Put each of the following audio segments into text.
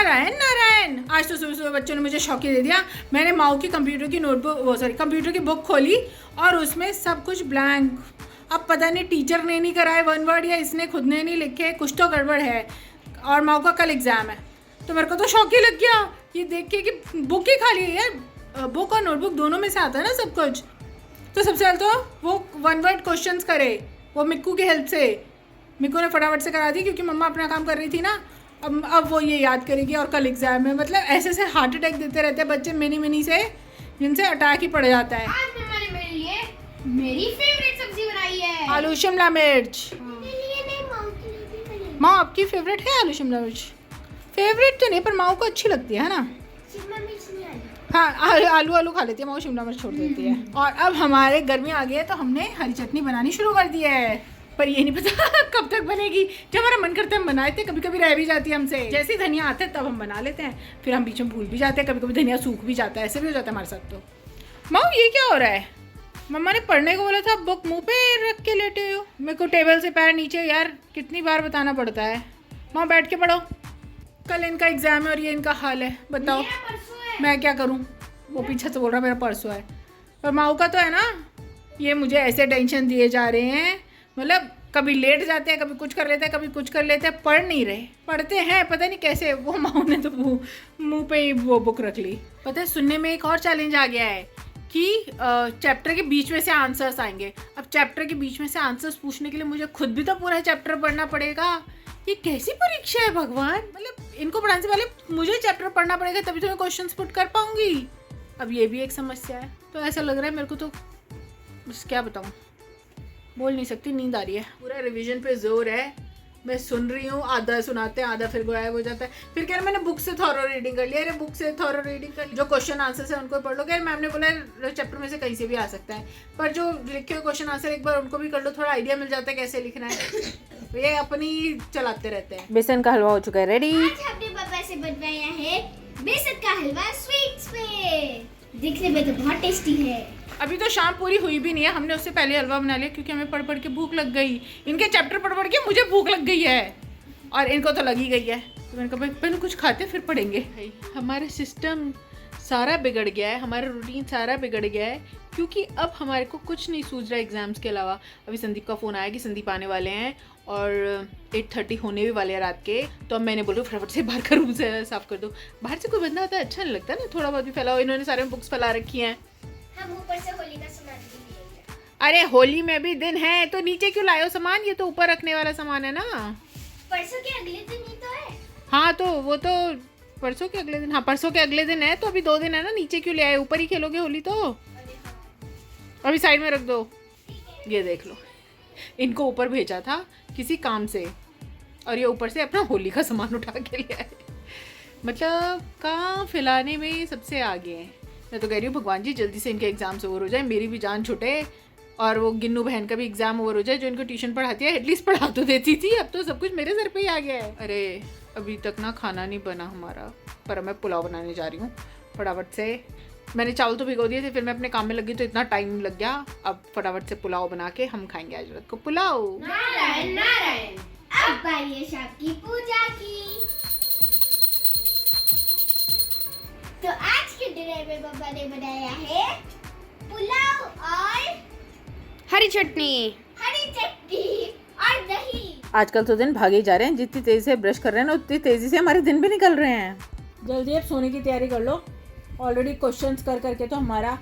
नारायण नारायण। आज तो सुबह सुबह बच्चों ने मुझे शौकी दे दिया। मैंने माओ की कंप्यूटर की नोटबुक कंप्यूटर की बुक खोली और उसमें सब कुछ ब्लैंक। अब पता नहीं टीचर ने नहीं कराए 1 वर्ड या इसने खुद ने नहीं लिखे, कुछ तो गड़बड़ है। और माओ का कल एग्ज़ाम है तो मेरे को तो शौक ही लग गया ये देख के कि बुक ही खाली है यार। बुक और नोटबुक दोनों में से आता है ना सब कुछ। तो सबसे पहले तो वो 1 वर्ड क्वेश्चंस करे, वो मिक्कू की हेल्प से। मिक्कू ने फटाफट से करा दी क्योंकि मम्मा अपना काम कर रही थी ना। अब वो ये याद करेगी और कल एग्जाम है। मतलब ऐसे ऐसे हार्ट अटैक देते रहते हैं बच्चे मिनी से, जिनसे अटैक ही पड़ जाता है। आज मम्मा ने मेरे लिए मेरी फेवरेट सब्जी बनाई है, आलू शिमला मिर्च। माँ आपकी फेवरेट है आलू शिमला मिर्च? फेवरेट तो नहीं पर माँ को अच्छी लगती है ना। शिमला मिर्च नहीं आई। हाँ आलू खा लेती है माँ, शिमला मिर्च छोड़ देती है। और अब हमारे गर्मी आ गई है तो हमने हरी चटनी बनानी शुरू कर दी है। पर ये नहीं पता कब तक बनेगी। जब हमारा मन करता है हम बनाए थे, कभी कभी रह भी जाती है हमसे। जैसे ही धनिया आता है तब हम बना लेते हैं, फिर हम बीच में भूल भी जाते हैं। कभी कभी धनिया सूख भी जाता है, ऐसे भी हो जाता है हमारे साथ। तो माँ ये क्या हो रहा है? मम्मा ने पढ़ने को बोला था, बुक मुँह पे रख के लेटे हो। मेरे को टेबल से पैर नीचे, यार कितनी बार बताना पड़ता है। माँ बैठ के पढ़ो, कल इनका एग्जाम है और ये इनका हाल है। बताओ मैं क्या करूँ? वो पीछे से बोल रहा मेरा परसों है। और माऊ का तो है ना, ये मुझे ऐसे टेंशन दिए जा रहे हैं। मतलब कभी लेट जाते हैं, कभी कुछ कर लेते हैं, कभी कुछ कर लेते हैं। पढ़ नहीं रहे, पढ़ते हैं पता नहीं कैसे। वो माऊ ने तो मुंह पे ही वो बुक रख ली। पता है सुनने में एक और चैलेंज आ गया है कि चैप्टर के बीच में से आंसर्स आएंगे। अब चैप्टर के बीच में से आंसर्स पूछने के लिए मुझे खुद भी तो पूरा चैप्टर पढ़ना पड़ेगा। ये कैसी परीक्षा है भगवान? मतलब इनको पढ़ाने से पहले मुझे चैप्टर पढ़ना पड़ेगा, तभी तो मैं क्वेश्चंस पुट कर पाऊंगी। अब ये भी एक समस्या है। तो ऐसा लग रहा है मेरे को तो, बस क्या बताऊँ, बोल नहीं सकती, नींद आ रही है। पूरा रिवीजन पे जोर है, मैं सुन रही हूँ। आधा सुनाते हैं, आधा फिर गायब हो जाता है। फिर कह रहे मैंने बुक से थॉरो रीडिंग कर लिया। अरे बुक से थॉरो रीडिंग कर ली, जो क्वेश्चन आंसर है उनको पढ़ लो। कह मैम ने बोला चैप्टर में से कहीं से भी आ सकता है, पर जो लिखे हुए क्वेश्चन आंसर एक बार उनको भी कर लो, थोड़ा आइडिया मिल जाता है कैसे लिखना है। ये अपनी चलाते रहते हैं। बेसन का हलवा हो चुका है रेडी। आज हमने पापा से बनवाया है बेसन का हलवा स्वीट्स में। दिखने में तो बहुत टेस्टी है। अभी तो शाम पूरी हुई भी नहीं है, हमने उससे पहले हलवा बना लिया क्योंकि हमें पढ़ के भूख लग गई। इनके चैप्टर पढ़ के मुझे भूख लग गई है और इनको तो लगी गई है। तो मैंने कहा पहले कुछ खाते फिर पढ़ेंगे। हमारे सिस्टम सारा बिगड़ गया है, हमारा रूटीन सारा बिगड़ गया है क्योंकि अब हमारे को कुछ नहीं सूझ रहा एग्जाम्स के अलावा। अभी संदीप का फ़ोन आया कि संदीप आने वाले हैं और 8:30 होने भी वाले हैं रात के। तो अब मैंने बोलूँ फटाफट से बाहर का रूम से साफ़ कर दो। बाहर से कोई बंदा आता है अच्छा नहीं लगता ना, थोड़ा बहुत भी फैला हो। इन्होंने सारे बुक्स फैला रखी हैं। हम ऊपर से होली का सामान भी ले आए। अरे होली में भी दिन है तो नीचे क्यों लाए हो सामान? ये तो ऊपर रखने वाला सामान है ना। परसों के अगले दिन ही तो है। हाँ तो वो तो परसों के अगले दिन, हाँ परसों के अगले दिन है तो अभी 2 दिन है ना। नीचे क्यों ले आए? ऊपर ही खेलोगे होली तो। अभी साइड में रख दो। ये देख लो, इनको ऊपर भेजा था किसी काम से और ये ऊपर से अपना होली का सामान उठा के ले आए। मतलब काम फैलाने में सबसे आगे हैं। मैं तो कह रही हूँ भगवान जी जल्दी से इनके एग्जाम ओवर हो जाए, मेरी भी जान छूटे और वो गिन्नू बहन का भी एग्जाम ओवर हो जाए जो इनको ट्यूशन पढ़ाती है। एटलीस्ट पढ़ा तो देती थी, अब तो सब कुछ मेरे सर पे ही आ गया है। अरे अभी तक ना खाना नहीं बना हमारा, पर मैं पुलाव बनाने जा रही हूँ फटाफट से। मैंने चावल तो भिगो दिए थे, फिर मैं अपने काम में लगी तो इतना टाइम लग गया। अब फटाफट से पुलाव बना के हम खाएंगे आज रात को पुलाव। नारायण नारायण। अब बारी है शाम की पूजा की। तो आज के डिनर में पापा ने बनाया है पुलाव और हरी चटनी और दही। आजकल तो दिन भागे ही जा रहे हैं। जितनी तेजी से ब्रश कर रहे हैं ना उतनी तेजी से हमारे दिन भी निकल रहे हैं। जल्दी अब सोने की तैयारी कर लो। ऑलरेडी क्वेश्चंस कर करके तो हमारा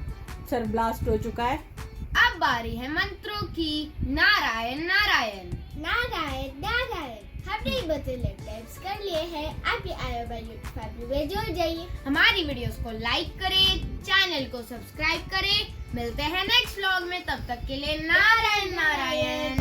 सर ब्लास्ट हो चुका है। अब बारी है मंत्रों की। नारायण नारायण नारायण नारायण। हमने मतलब टाइप्स कर लिए हैं। आप ये आयो बाय यूट्यूब फैमिली में जुड़ जाइए। हमारी वीडियोस को लाइक करें, चैनल को सब्सक्राइब करें। मिलते हैं नेक्स्ट व्लॉग में, तब तक के लिए नारायण नारायण।